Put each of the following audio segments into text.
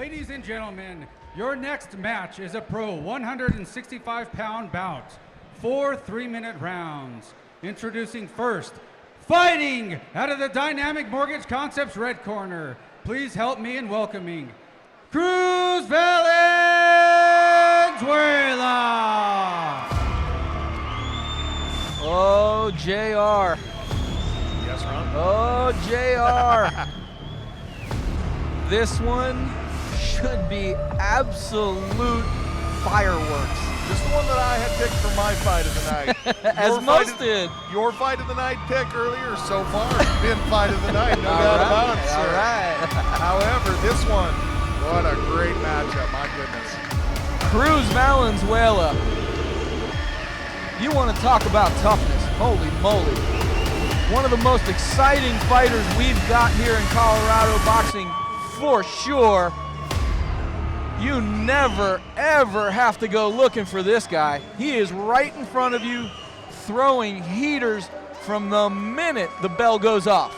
Ladies and gentlemen, your next match is a pro 165-pound bout. 4 3-minute rounds. Introducing first, fighting out of the Dynamic Mortgage Concepts red corner. Please help me in welcoming Cruz, Valenzuela. Oh, JR. Yes, Ron? Oh, JR. This one should be absolute fireworks. This is the one that I had picked for my fight of the night. As most did. Your fight of the night pick earlier so far has been fight of the night, no doubt about it, sir. All right. However, this one, what a great matchup, my goodness. Cruz, Valenzuela. You want to talk about toughness, holy moly. One of the most exciting fighters we've got here in Colorado boxing for sure. You never, ever have to go looking for this guy. He is right in front of you, throwing heaters from the minute the bell goes off.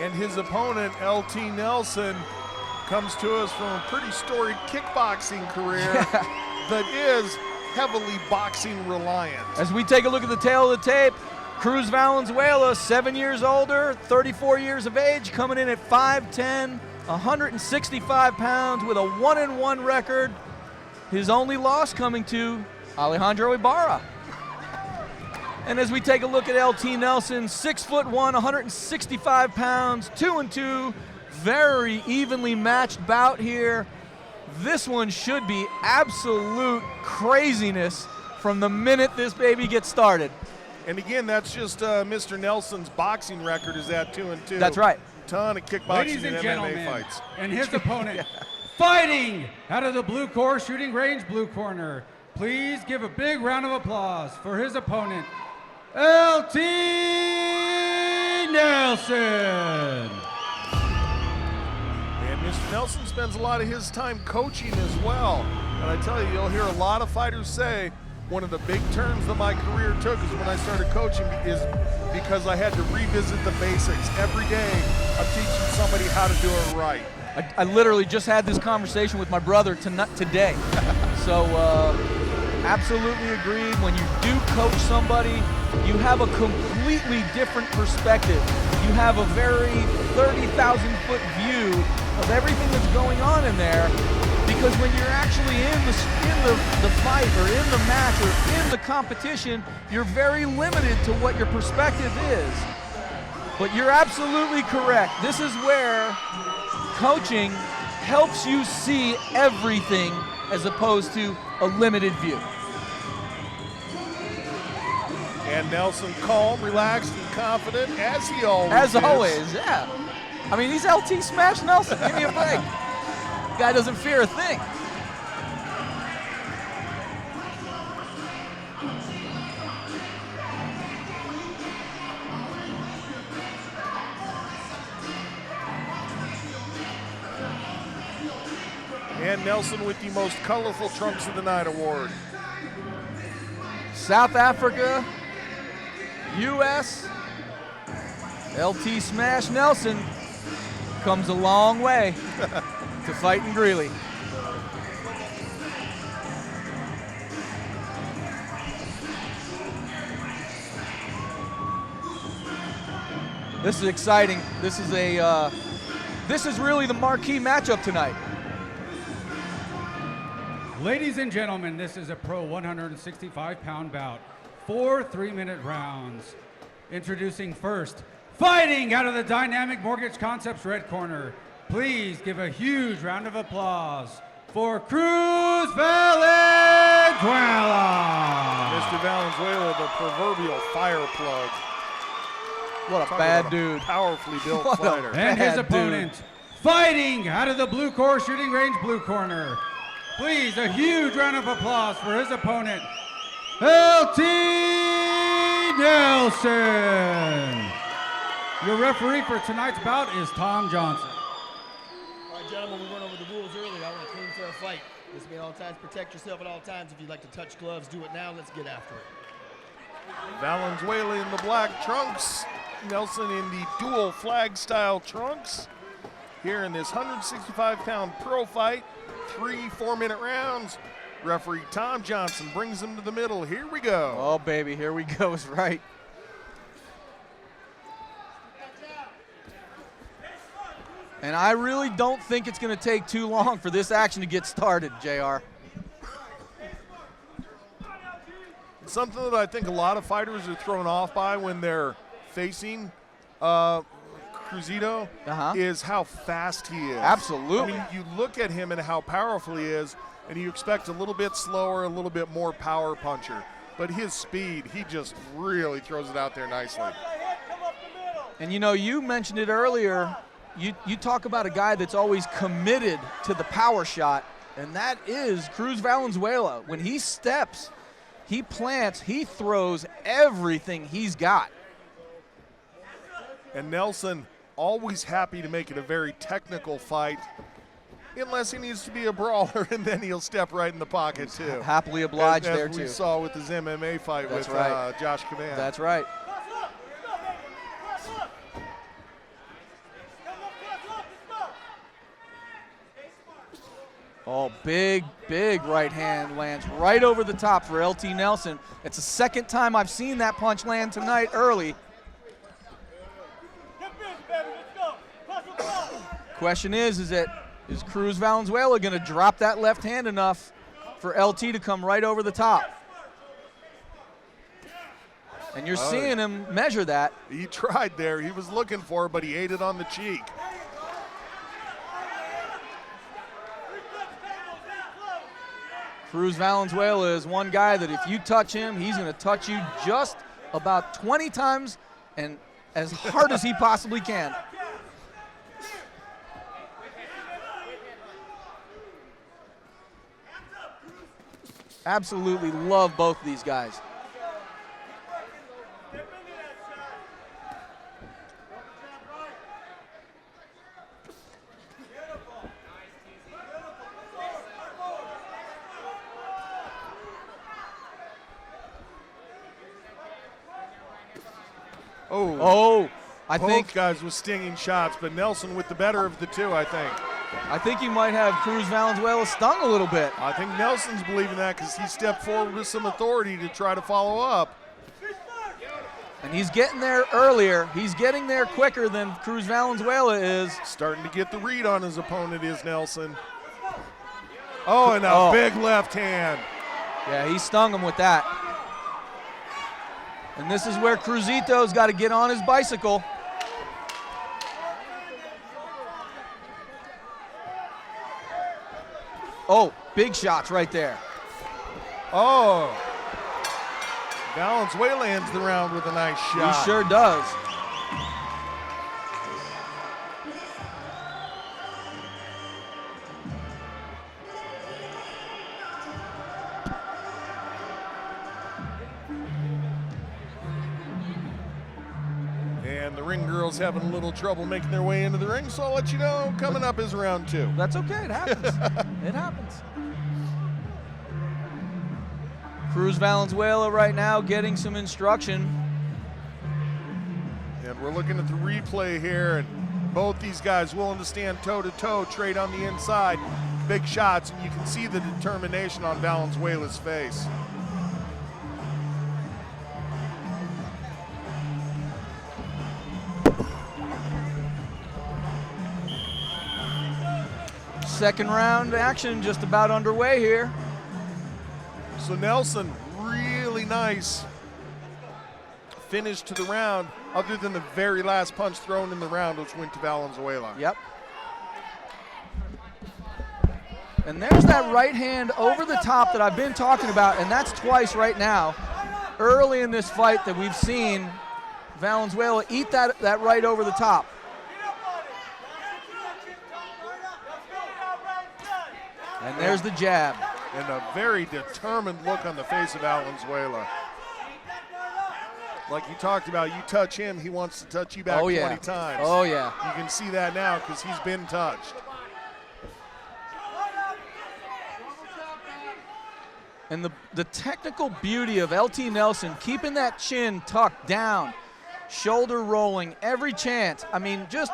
And his opponent, LT Nelson, comes to us from a pretty storied kickboxing career that is heavily boxing reliant. As we take a look at the tail of the tape, Cruz Valenzuela, 7 years older, 34 years of age, coming in at 5'10", 165 pounds with a 1-1 record. His only loss coming to Alejandro Ibarra. And as we take a look at LT Nelson, 6'1", 165 pounds, 2-2, very evenly matched bout here. This one should be absolute craziness from the minute this baby gets started. And again, that's just Mr. Nelson's boxing record is at 2-2. That's right. Ton of kickboxing Ladies and and gentlemen, MMA fights. and his opponent, fighting out of the blue core shooting range blue corner. Please give a big round of applause for his opponent, LT Nelson. And Mr. Nelson spends a lot of his time coaching as well. And I tell you, you'll hear a lot of fighters say, one of the big turns that my career took is when I started coaching is because I had to revisit the basics. Every day, I'm teaching somebody how to do it right. I literally just had this conversation with my brother today. So absolutely agreed. When you do coach somebody, you have a completely different perspective. You have a very 30,000-foot view of everything that's going on in there. Because when you're actually in the fight or in the match or in the competition, you're very limited to what your perspective is. But you're absolutely correct. This is where coaching helps you see everything as opposed to a limited view. And Nelson calm, relaxed, and confident, as he always is. As always, yeah. I mean, he's LT Smash Nelson. Give me a break. Guy doesn't fear a thing. And Nelson with the most colorful trunks of the night award. South Africa, US, LT Smash Nelson comes a long way to fighting Greeley. This is exciting. This is really the marquee matchup tonight. Ladies and gentlemen, this is a pro 165-pound bout. 4 3-minute rounds. Introducing first, fighting out of the Dynamic Mortgage Concepts red corner. Please give a huge round of applause for Cruz Valenzuela. Mr. Valenzuela, the proverbial fire plug. What a bad dude. Powerfully built What a fighter. And his Bad opponent, fighting out of the blue core shooting range blue corner. Please, a huge round of applause for his opponent, LT Nelson. Your referee for tonight's bout is Tom Johnson. All right, gentlemen, we went over the rules earlier. I want a clean, fair fight. This means at all times, protect yourself at all times. If you'd like to touch gloves, do it now. Let's get after it. Valenzuela in the black trunks. Nelson in the dual flag style trunks. here in this 165-pound pro fight. 3 4-minute rounds. Referee Tom Johnson brings him to the middle. Here we go. Oh, baby, here we go is right. And I really don't think it's going to take too long for this action to get started, JR. Something that I think a lot of fighters are thrown off by when they're facing Cruzito is how fast he is. Absolutely. I mean, you look at him and how powerful he is, and you expect a little bit slower, a little bit more power puncher. But his speed, he just really throws it out there nicely. And you know, you mentioned it earlier. You talk about a guy that's always committed to the power shot, and that is Cruz Valenzuela. When he steps, he plants, he throws everything he's got. And Nelson always happy to make it a very technical fight, unless he needs to be a brawler, and then he'll step right in the pocket too. Happily obliged as there we too. saw with his MMA fight That's with right. Josh Cavan. That's right. Oh, big right hand lands right over the top for LT Nelson. It's the second time I've seen that punch land tonight early. Question is Cruz Valenzuela going to drop that left hand enough for LT to come right over the top? And you're seeing him measure that. He tried there. He was looking for it, but he ate it on the cheek. Cruz Valenzuela is one guy that if you touch him, he's going to touch you just about 20 times and as hard as he possibly can. Absolutely love both of these guys. I think both guys with stinging shots, but Nelson with the better of the two, I think. I think he might have Cruz Valenzuela stung a little bit. I think Nelson's believing that because he stepped forward with some authority to try to follow up. And he's getting there earlier. He's getting there quicker than Cruz Valenzuela is. Starting to get the read on his opponent is Nelson. Oh, and a big left hand. Yeah, he stung him with that. And this is where Cruzito's got to get on his bicycle. Oh, big shots right there. Oh. Valenzuela ends the round with a nice shot. He sure does. And the ring girls having a little trouble making their way into the ring, so I'll let you know coming up is round 2. That's okay, it happens. It happens. Cruz Valenzuela right now getting some instruction. And we're looking at the replay here, and both these guys willing to stand toe-to-toe, trade on the inside, big shots, and you can see the determination on Valenzuela's face. Second round action just about underway here. So Nelson, really nice finish to the round, other than the very last punch thrown in the round, which went to Valenzuela. Yep. And there's that right hand over the top that I've been talking about, and that's twice right now, early in this fight that we've seen Valenzuela eat that right over the top. And there's the jab. And a very determined look on the face of Valenzuela. Like you talked about, you touch him, he wants to touch you back 20 times. Oh, yeah. You can see that now because he's been touched. And the technical beauty of LT Nelson, keeping that chin tucked down, shoulder rolling, every chance. I mean, just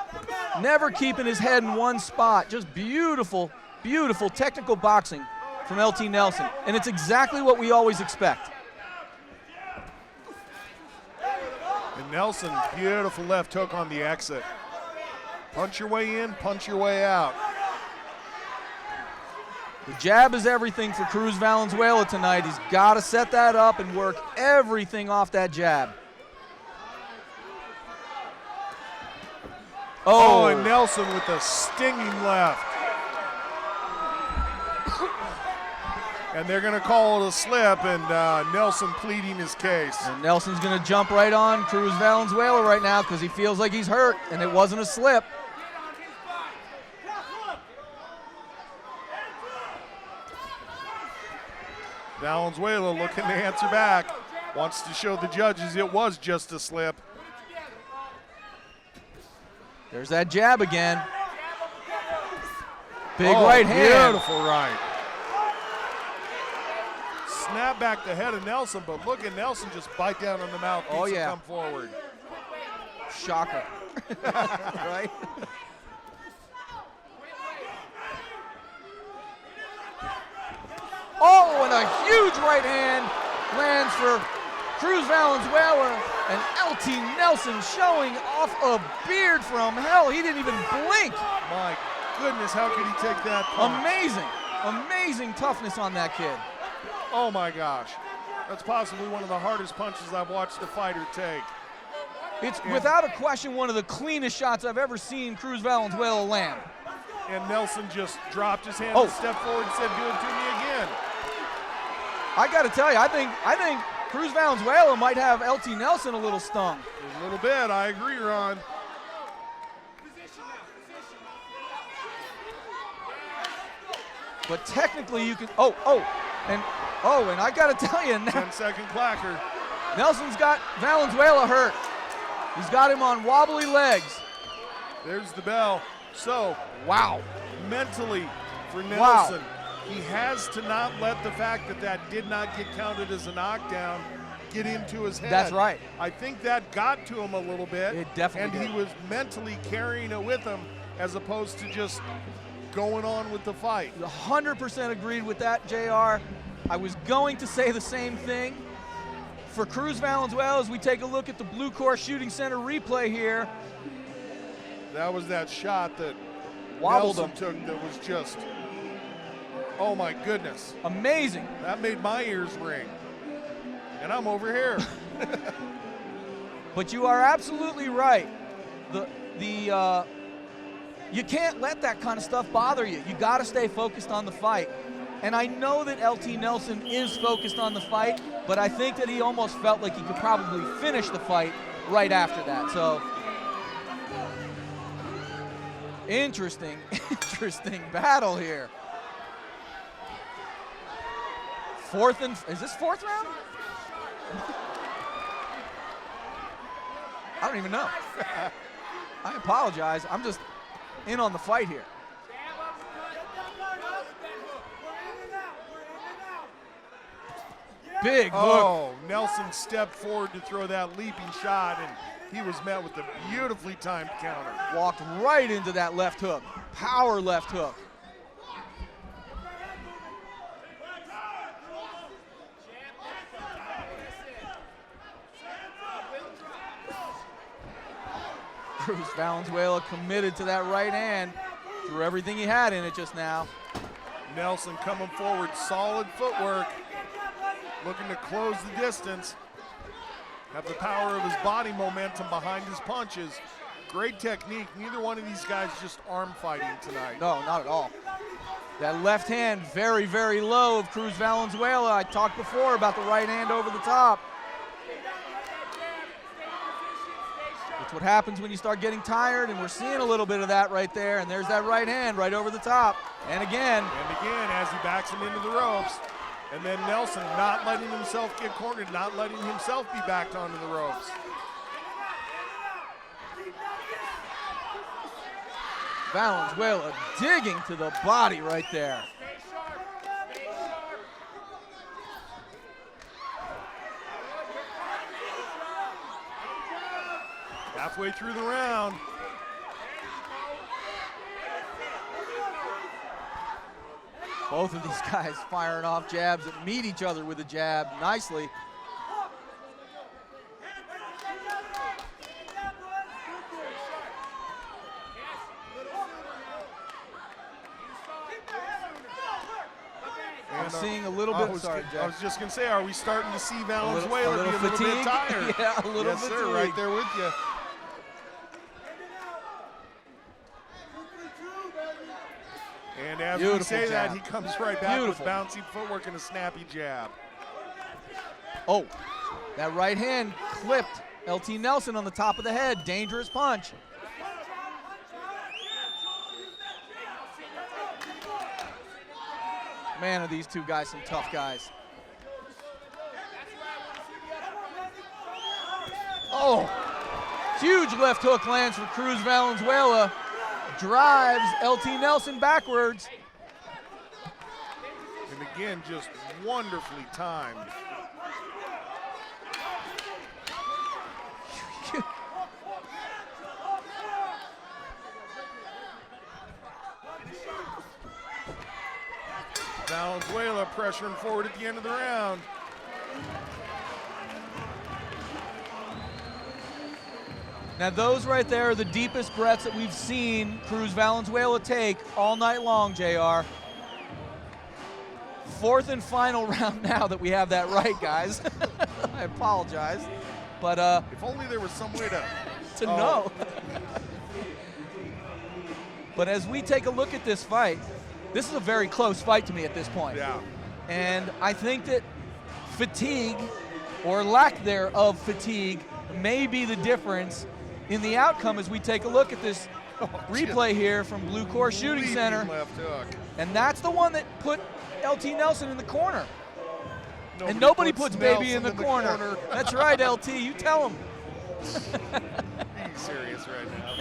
never keeping his head in one spot. Just beautiful, beautiful technical boxing from LT Nelson. And it's exactly what we always expect. And Nelson, beautiful left hook on the exit. Punch your way in, punch your way out. The jab is everything for Cruz Valenzuela tonight. He's got to set that up and work everything off that jab. Oh, and Nelson with a stinging left. And they're going to call it a slip, and Nelson pleading his case. And Nelson's going to jump right on Cruz Valenzuela right now because he feels like he's hurt, and it wasn't a slip. Valenzuela looking to answer back. Wants to show the judges it was just a slip. There's that jab again. Big right hand. Beautiful right. Snap back the head of Nelson, but look at Nelson just bite down on the mouthpiece and come forward. Shocker. Right? Oh, and a huge right hand lands for Cruz Valenzuela, and LT Nelson showing off a beard from hell. He didn't even blink. My goodness, how could he take that punch? Amazing, amazing toughness on that kid. Oh my gosh. That's possibly one of the hardest punches I've watched a fighter take. It's without a question one of the cleanest shots I've ever seen Cruz Valenzuela land. And Nelson just dropped his hand and stepped forward and said, "Do it to me again." I got to tell you, I think Cruz Valenzuela might have LT Nelson a little stung. A little bit, I agree, Ron. But technically you can, and I got to tell you, 10-second clacker. Nelson's got Valenzuela hurt. He's got him on wobbly legs. There's the bell. So, wow. Mentally for Nelson, he has to not let the fact that did not get counted as a knockdown get into his head. That's right. I think that got to him a little bit. It definitely did. And he was mentally carrying it with him as opposed to just going on with the fight. 100% agreed with that, JR. I was going to say the same thing. For Cruz Valenzuela, as we take a look at the Blue Course Shooting Center replay here. That was that shot that wobbled Nelson him. took that was just, oh my goodness. Amazing. That made my ears ring. And I'm over here. But you are absolutely right. You can't let that kind of stuff bother you. You got to stay focused on the fight. And I know that LT Nelson is focused on the fight, but I think that he almost felt like he could probably finish the fight right after that. So, interesting battle here. Is this fourth round? I don't even know. I apologize. I'm just in on the fight here. Big hook. Oh, Nelson stepped forward to throw that leaping shot, and he was met with a beautifully timed counter. Walked right into that left hook. Power left hook. Cruz Valenzuela committed to that right hand. Threw everything he had in it just now. Nelson coming forward, solid footwork. Looking to close the distance. Have the power of his body momentum behind his punches. Great technique. Neither one of these guys just arm fighting tonight. No, not at all. That left hand very, very low of Cruz Valenzuela. I talked before about the right hand over the top. It's what happens when you start getting tired, and we're seeing a little bit of that right there. And there's that right hand right over the top. And again. And again as he backs him into the ropes. And then Nelson not letting himself get cornered, not letting himself be backed onto the ropes. Valenzuela digging to the body right there. Halfway through the round. Both of these guys firing off jabs that meet each other with a jab nicely. I'm seeing a little bit. Sorry, Jack. I was just going to say, are we starting to see Valenzuela be a little bit tired? Yeah, a little yes, bit. Yes, sir, right there with you. And as we say that, he comes right back with bouncing footwork and a snappy jab. Oh, that right hand clipped LT Nelson on the top of the head. Dangerous punch. Man, are these two guys some tough guys. Oh, huge left hook lands for Cruz Valenzuela. Drives LT Nelson backwards. And again, just wonderfully timed. Valenzuela pressuring forward at the end of the round. Now those right there are the deepest breaths that we've seen Cruz Valenzuela take all night long, JR. Fourth and final round now that we have that right, guys. I apologize. But if only there was some way to know. But as we take a look at this fight, this is a very close fight to me at this point. Yeah. And I think that fatigue, or lack thereof fatigue, may be the difference in the outcome as we take a look at this replay here from Blue Core Shooting Center. Left hook. And that's the one that put LT Nelson in the corner. And nobody puts baby in the corner. That's right, LT, you tell him. Being serious right now.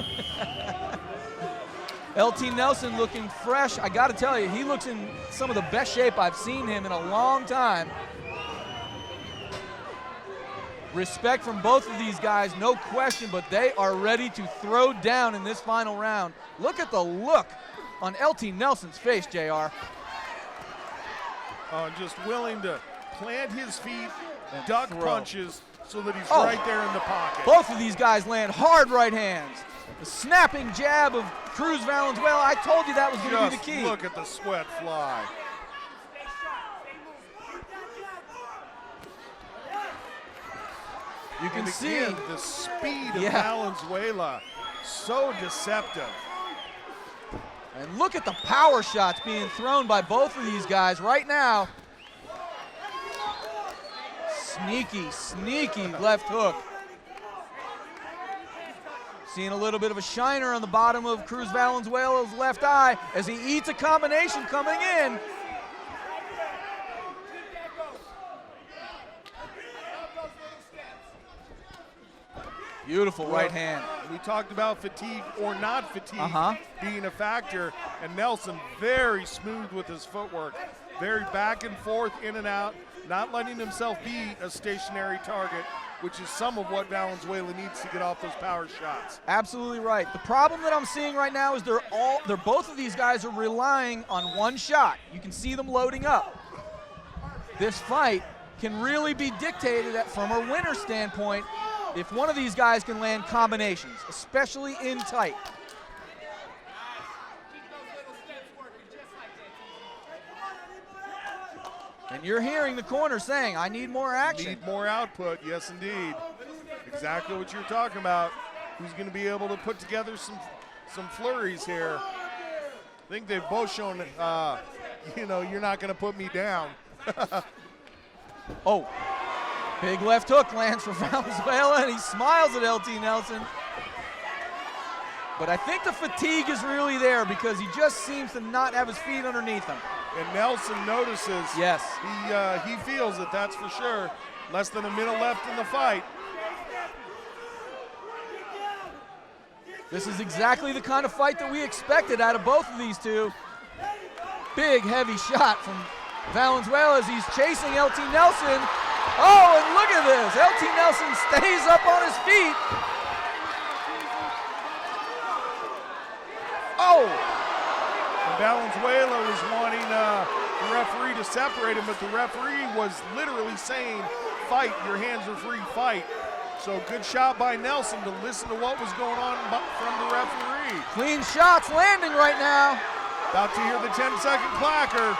LT Nelson looking fresh. I got to tell you, he looks in some of the best shape I've seen him in a long time. Respect from both of these guys, no question, but they are ready to throw down in this final round. Look at the look on LT Nelson's face, JR. Just willing to plant his feet, and duck punches so that he's right there in the pocket. Both of these guys land hard right hands. The snapping jab of Cruz Valenzuela, I told you that was going to be the key. Look at the sweat fly. You can see the speed of Valenzuela, so deceptive. And look at the power shots being thrown by both of these guys right now. Sneaky, sneaky left hook. Seeing a little bit of a shiner on the bottom of Cruz Valenzuela's left eye as he eats a combination coming in. Beautiful right hand. We talked about fatigue or not fatigue being a factor, and Nelson very smooth with his footwork. Very back and forth, in and out, not letting himself be a stationary target, which is some of what Valenzuela needs to get off those power shots. Absolutely right. The problem that I'm seeing right now is both of these guys are relying on one shot. You can see them loading up. This fight can really be dictated from a winner standpoint if one of these guys can land combinations, especially in tight. And you're hearing the corner saying, I need more action. Need more output, yes indeed. Exactly what you're talking about. Who's going to be able to put together some flurries here. I think they've both shown, you're not going to put me down. Oh. Big left hook lands for Valenzuela, and he smiles at LT Nelson. But I think the fatigue is really there because he just seems to not have his feet underneath him. And Nelson notices. Yes. He feels it, that's for sure. Less than a minute left in the fight. This is exactly the kind of fight that we expected out of both of these two. Big, heavy shot from Valenzuela as he's chasing LT Nelson. Oh, and look at this. LT Nelson stays up on his feet. Valenzuela was wanting the referee to separate him, but the referee was literally saying, fight, your hands are free, fight. So good shot by Nelson to listen to what was going on from the referee. Clean shots landing right now. About to hear the 10-second clacker.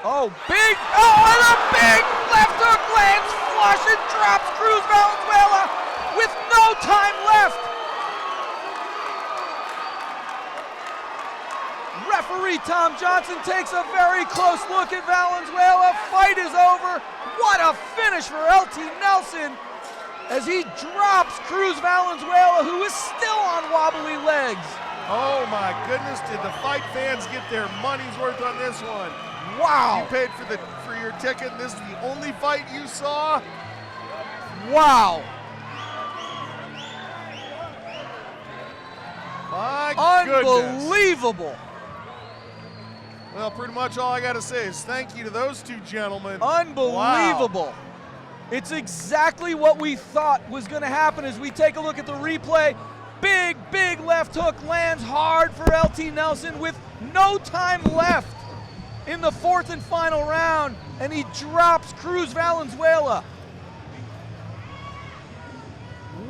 Oh, and a big left hook lands flush and drops Cruz Valenzuela with no time left. Referee Tom Johnson takes a very close look at Valenzuela. Fight is over. What a finish for LT Nelson as he drops Cruz Valenzuela, who is still on wobbly legs. Oh my goodness, did the fight fans get their money's worth on this one? Wow. You paid for your ticket, and this is the only fight you saw? Wow. My goodness. Unbelievable. Well, pretty much all I got to say is thank you to those two gentlemen. Unbelievable. Wow. It's exactly what we thought was going to happen as we take a look at the replay. Big left hook lands hard for LT Nelson with no time left in the fourth and final round, and he drops Cruz Valenzuela.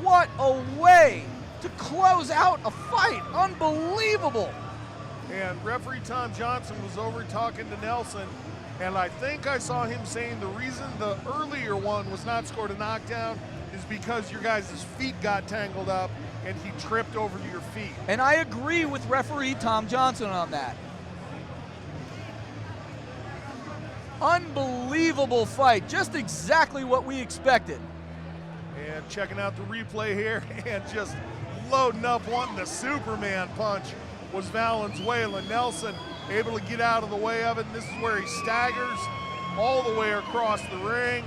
What a way to close out a fight. Unbelievable. And referee Tom Johnson was over talking to Nelson, and I think I saw him saying the reason the earlier one was not scored a knockdown is because your guys' feet got tangled up and he tripped over your feet. And I agree with referee Tom Johnson on that. Unbelievable fight, just exactly what we expected. And checking out the replay here and just loading up, wanting the Superman punch was Valenzuela. Nelson able to get out of the way of it, and this is where he staggers all the way across the ring.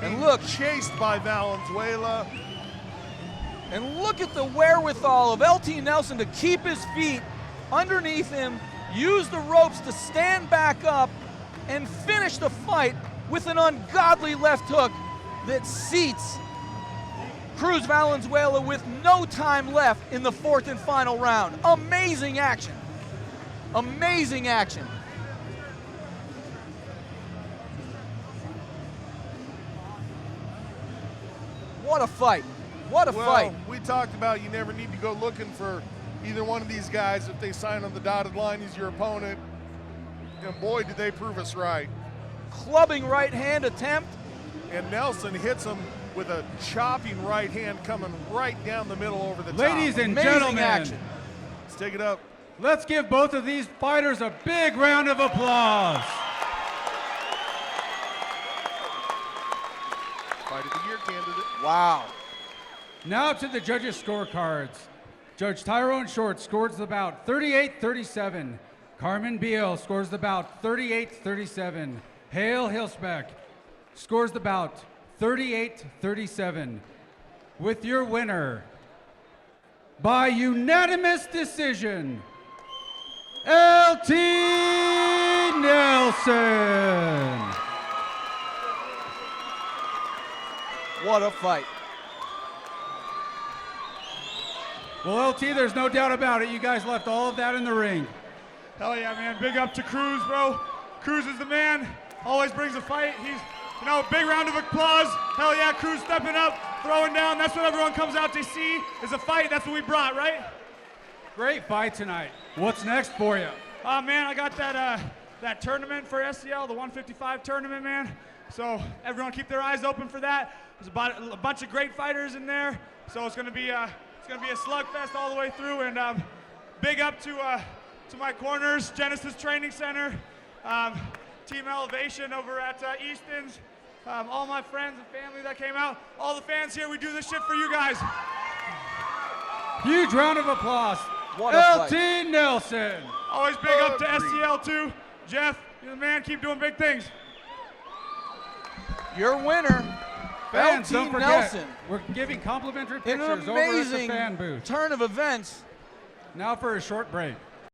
And look, chased by Valenzuela. And look at the wherewithal of LT Nelson to keep his feet underneath him, use the ropes to stand back up, and finish the fight with an ungodly left hook that seats Cruz Valenzuela with no time left in the fourth and final round. Amazing action. Amazing action. What a fight. What a fight. We talked about you never need to go looking for either one of these guys. If they sign on the dotted line, he's your opponent. And boy, did they prove us right. Clubbing right hand attempt. And Nelson hits him with a chopping right hand coming right down the middle over the top. Ladies and Amazing gentlemen, action. Let's take it up. Let's give both of these fighters a big round of applause. Fight of the year candidate. Wow. Now to the judges' scorecards. Judge Tyrone Short scores the bout 38-37. Carmen Beal scores the bout 38-37. Hale Hilsbeck scores the bout 38-37. With your winner, by unanimous decision, LT Nelson. What a fight. Well, LT, there's no doubt about it. You guys left all of that in the ring. Hell yeah, man. Big up to Cruz, bro. Cruz is the man. Always brings a fight. He's, big round of applause. Hell yeah, Cruz stepping up, throwing down. That's what everyone comes out to see, is a fight. That's what we brought, right? Great fight tonight. What's next for you? Oh, man, I got that tournament for SCL, the 155 tournament, man. So everyone keep their eyes open for that. There's about a bunch of great fighters in there. So it's going to be a slugfest all the way through. And big up to my corners, Genesis Training Center, Team Elevation over at Easton's, all my friends and family that came out, all the fans here. We do this shit for you guys. Huge round of applause. What a LT fight. Nelson. Always big up to SCL too. Jeff, you're the man. Keep doing big things. Your winner, Fans, LT don't forget, Nelson. we're giving complimentary An pictures over at the amazing fan booth. turn of events. Now for a short break.